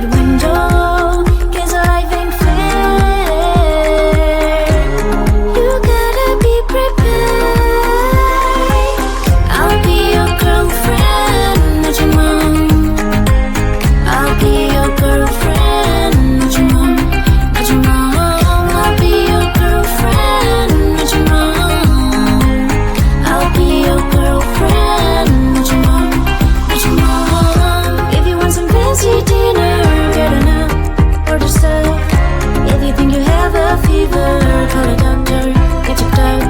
that window, 'cause life ain't fair. You gotta be prepared. I'll be your girlfriend, not your mom. I'll be your girlfriend, not your mom, not your mom. I'll be your girlfriend, not your mom. I'll be your girlfriend, not your mom, not your mom. If you want some fancy dinner, get enough, order stuff. If you think you have a fever, call a doctor, get checked out.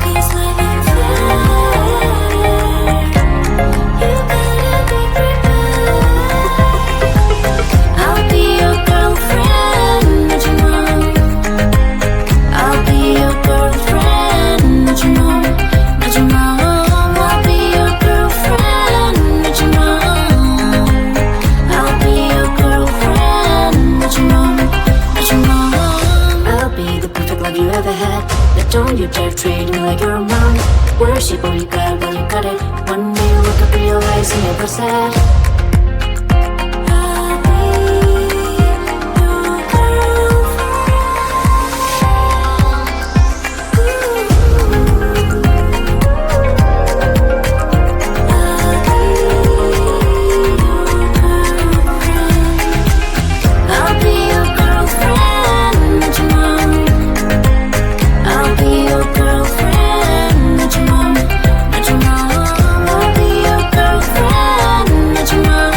'Cause life ain't fair. You gotta be prepared. I'll be your girlfriend, not your mom. I'll be your girlfriend, not your mom, not your mom. I'll be your girlfriend, not your mom. I'll be your girlfriend, not your mom, not your mom. I'll be the perfect love you ever had, but don't you dare treat me like you're a mom. Worship all you got while you got it. One day you wake up, realize you never said. I'll be your I'll be your girlfriend, not your mom. I'll be your girlfriend, not your mom, not your mom. I'll be your girlfriend, not your mom.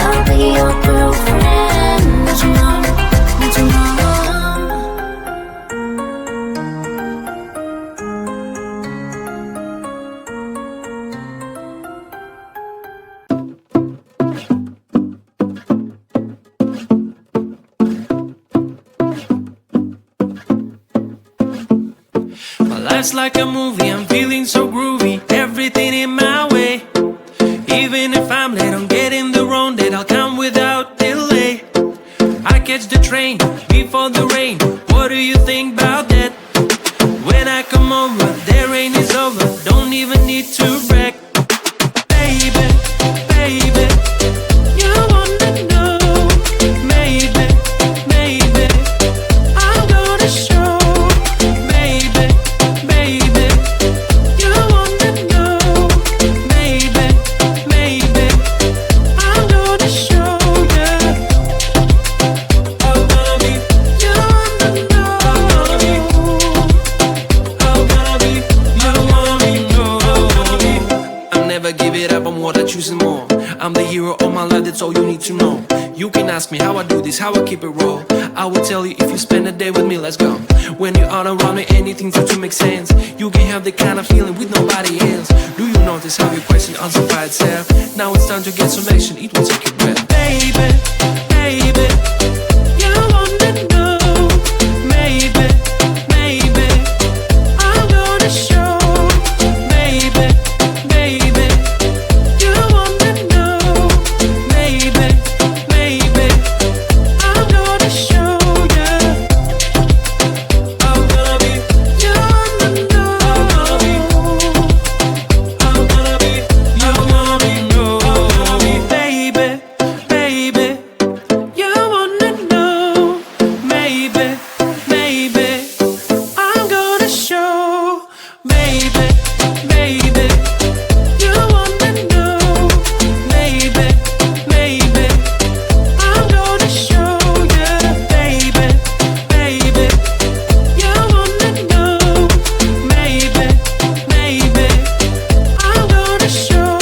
I'll be your girlfriend, not your mom, not your mom. My life's like a movie, I'm feeling so groovy. Everything in my way. Even if I'm late, I'm getting the wrong date. I'll come without delay. I catch the train before the rain. What do you think about that? When I come over, the rain is over. Don't even need to brag. Baby, baby, you wanna know. Maybe, maybe I'm gonna show. Maybe, baby, you wanna know. Maybe, maybe I'm gonna show you. I'm gonna be, you wanna know. I'm gonna be, you wanna know. I'll never give it up, I'm what I choose and more. I'm the hero of my life, that's all you need to know. You can ask me how I do this, how I keep it raw. I will tell you if you spend a day with me, let's go. When you're all around me, anything seems to make sense. You can have the kind of feeling with nobody else. Do you notice how your question answers by itself? Now it's time to get some action, it will take your breath. Baby, baby, you wanna know. Maybe, maybe I'm gonna show. Maybe, baby, you wanna know. Maybe, maybe I'm gonna show you. I'm gonna be, you wanna know. I'm gonna be, you wanna know. Baby, baby, you wanna know. Maybe, maybe I'm gonna show. Maybe, maybe you wanna know. Maybe, maybe I'm gonna show you. Baby, baby, you wanna know. Maybe, maybe I'm gonna show.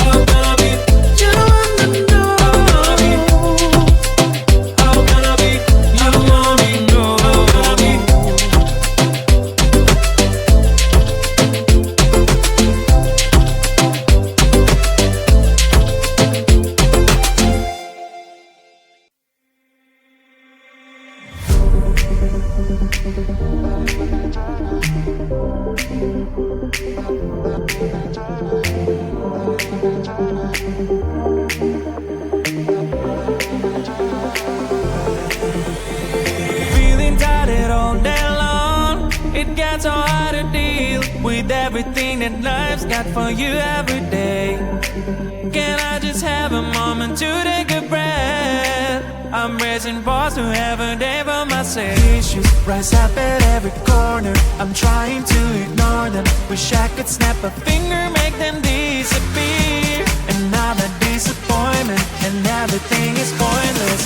I'm gonna be, you wanna know. I'm gonna be, you wanna know. Feeling tired all day long. It gets so hard to deal with everything that life's got for you every day. Can I just have a moment to take a breath? I'm raising balls to have a day for myself. Issues rise up at every corner. I'm trying to ignore them. Wish I could snap a finger, make them disappear. And now the disappointment and everything is pointless.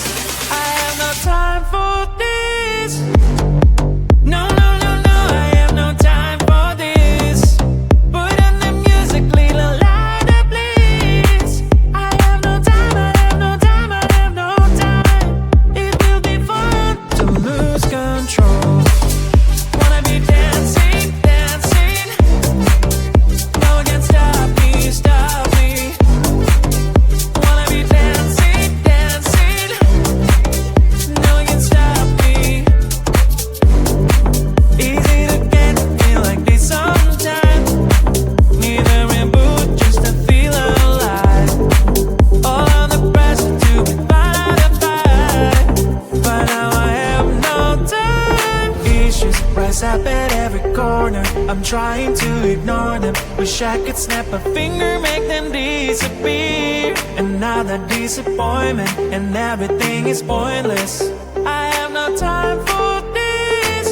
I have no time for this. No, no, no, no, I have no time for this. Put on the music, little louder, please. I have no time, I have no time, I have no time. It will be fun to lose control. Wanna be dancing, dancing. No one can stop me, stop me. Wanna be dancing, dancing. No one can stop me. Easy to get feel like this sometimes. Need a reboot just to feel alive. All on the pressure to be fight. But now I have no time. Issues rise up at every corner. I'm trying to ignore them. Wish I could snap a finger, make them disappear. And now the disappointment and everything is pointless. I have no time for this.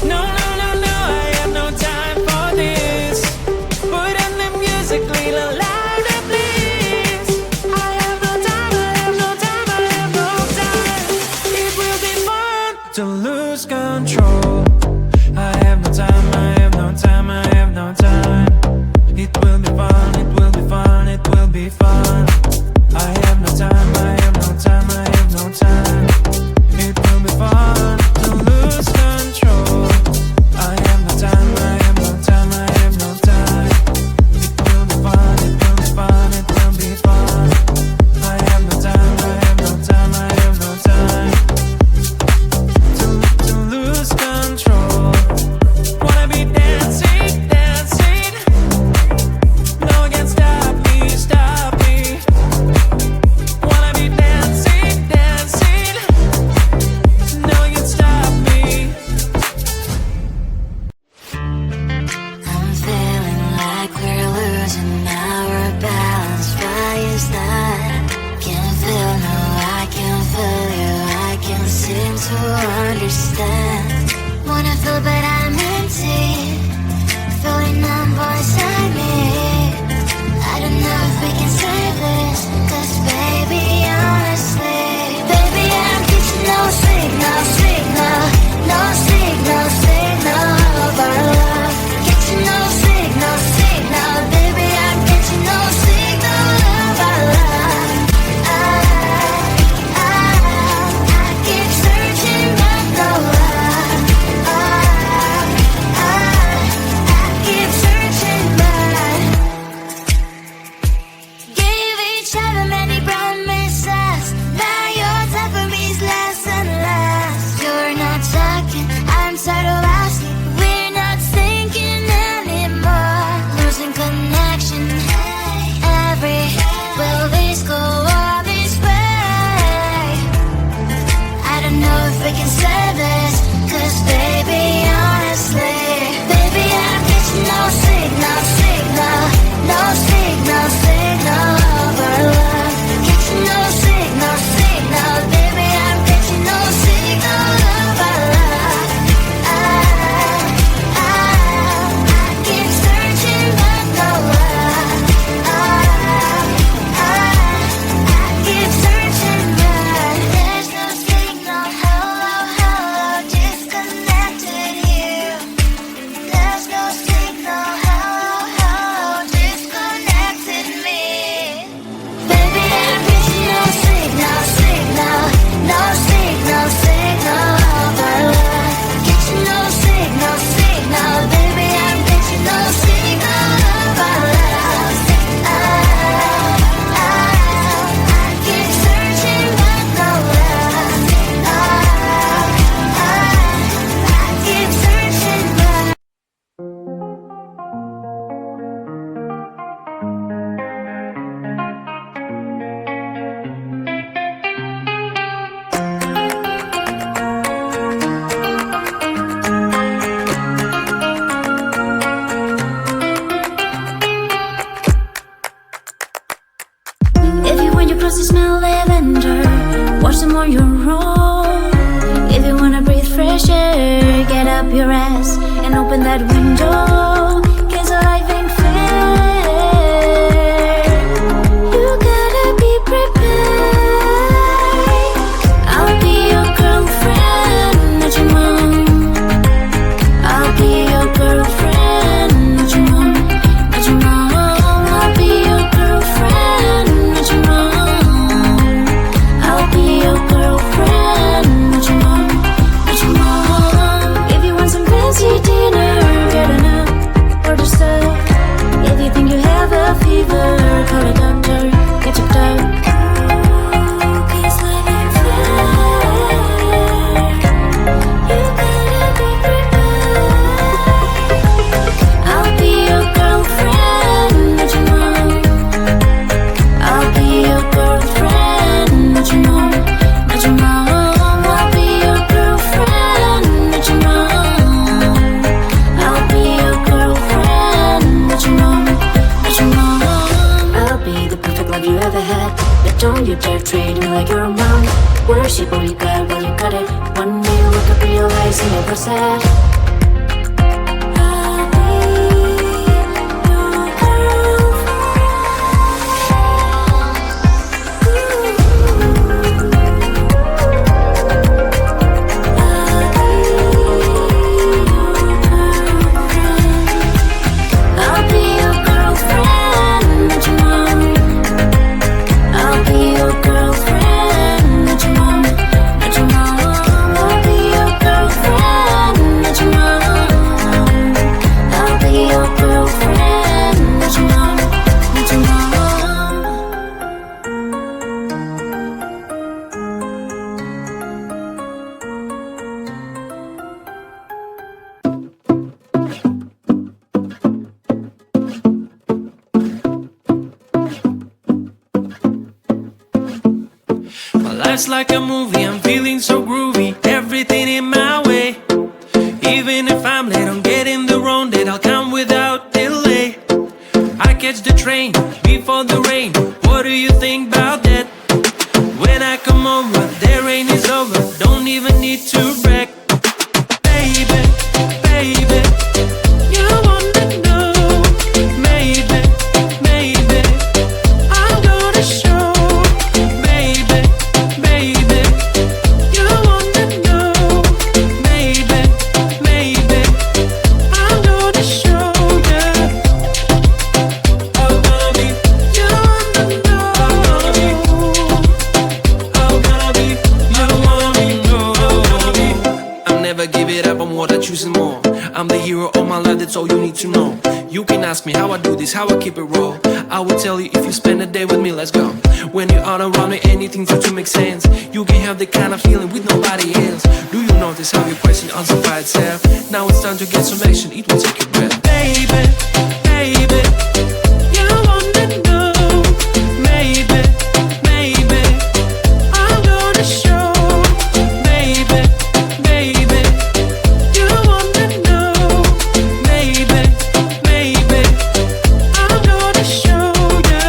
No, no, no, no, I have no time for this. Put on the music, little louder, please. I have no time, I have no time, I have no time. It will be fun to lose control. I have no time, I have no time, I have no time. It will be fun, it will be fun, it will be fun. I have no time, I have no time, I have no time. It will be fun to lose control. I have no time, I have no time, I have no time. It will be fun, it will be fun, it will be fun. I have no time, I have no time, I have no time. To lose control. Wanna be dancing, dancing. No one can stop me, stop me. Wanna be dancing, dancing. No one can stop me. I'm feeling like we're losing our balance. Why is that? Can't feel, no, I can't feel you. I can't seem to understand. Wanna feel, but I'm empty. Feeling numb inside me. I don't know if we can save this. 'Cause baby, honestly, baby, I'm getting no signal, signal, no signal, signal of our love. Getting no signal, signal, baby, I'm getting no signal of our love. I keep searching but no love. I keep searching but rosy smell lavender. Watch them on your own. If you wanna breathe fresh air, get up your ass and open that window. 'Cause life ain't fair. You gotta be prepared. I'll be your girlfriend, not your mom. I'll be your girlfriend, not your mom, not your mom. I'll be your girlfriend, not your mom. I'll be your girlfriend, not your mom, not your mom. If you want some fancy dinner, get enough, order stuff. If you think you have a fever, call a doctor, get checked out. 'Cause life ain't fair. You gotta be prepared. I'll be your girlfriend, not your mom. I'll be your girlfriend, not your mom, not your mom. I'll be your girlfriend, not your mom. I'll be your girlfriend, not your mom, not your mom. I'll be the perfect love you ever had, but don't you dare treat me like you're a mom. Worship what you got when you got it. One day you look up, realize you never said. I'll be your girlfriend. I'll be your girlfriend, not your mom. I'll be your girlfriend, not your mom, not your mom. I'll be your girlfriend, not your mom. I'll be your girlfriend, not your mom, not your mom. My life's like a movie, I'm feeling so groovy. Everything in my way. Even if I'm late on getting the wrong date, I'll come without delay. I catch the train before the rain. What do you think about that? When I come over, the rain is over. Don't even need to brag. Baby, baby, you wanna know. Maybe, maybe I'm gonna show. Baby, baby, you wanna know. Maybe, maybe I'm gonna show you. I'm gonna be, you wanna know. I'm gonna be, you wanna know. I'll never give it up, I'm what I choose and more. I'm the hero of my life, that's all you need to know. You can ask me how I do this, how I keep it raw. I will tell you if you spend a day with me, let's go. When you're out around me, anything for to make sense. You can have the kind of feeling with nobody else. Do you notice how your question answers by itself? Now it's time to get some action, it will take your breath. Baby, baby, you wanna know. Maybe, maybe I'm gonna show. Baby, baby, you wanna know. Maybe, maybe I'm gonna show you.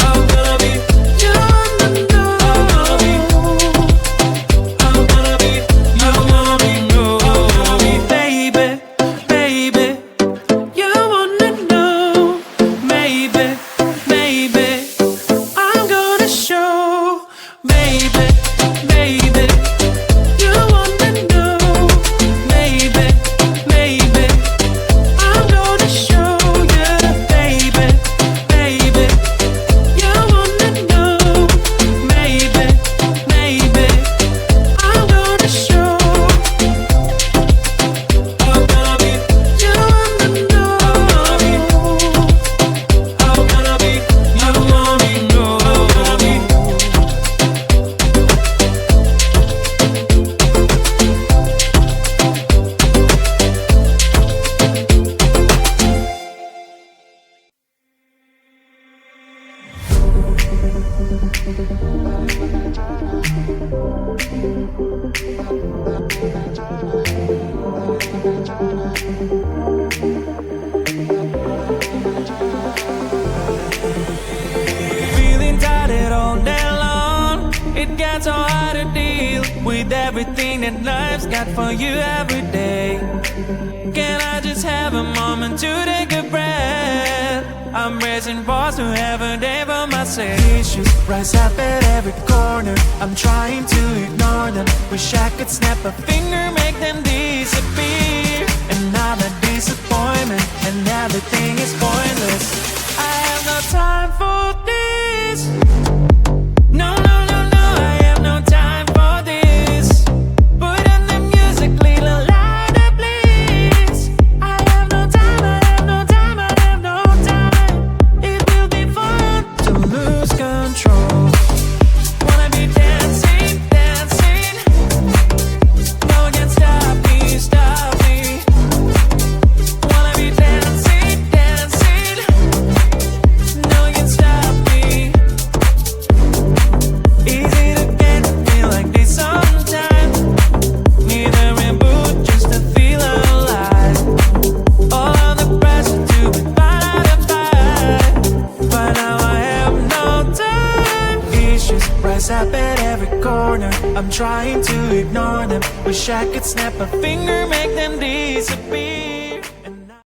I'm gonna be, you wanna know. I'm gonna be, you wanna know. Baby, baby, you wanna know. Maybe, maybe I'm gonna show. Baby, baby, you wanna know. Maybe, maybe I'm gonna show you. Baby, baby, you wanna know. Maybe, maybe I'm gonna show. I'm gonna be, you wanna know. I'm gonna be, you wanna know. Feeling It gets so hard to deal with everything that life's got for you every day. Can I just have a moment to take a breath? I'm raising balls to have a day for myself. Issues rise up at every corner. I'm trying to ignore them. Wish I could snap a finger, make them disappear. Another disappointment, and everything is pointless. I have no time for this. No, no, no, no, I have no time for this. Put on the music, little louder, please. I have no time, I have no time, I have no time. It will be fun to lose control. Wanna be dancing, dancing. No one can stop me, stop me. Wanna be dancing, dancing. No one can stop me. Easy to get to feel like this sometimes. Neither in boot, just to feel alive. All on the pressure to be fine to fight. But now I have no time. Issues rise up at every corner. I'm trying to ignore them. Wish I could snap a finger, make them disappear.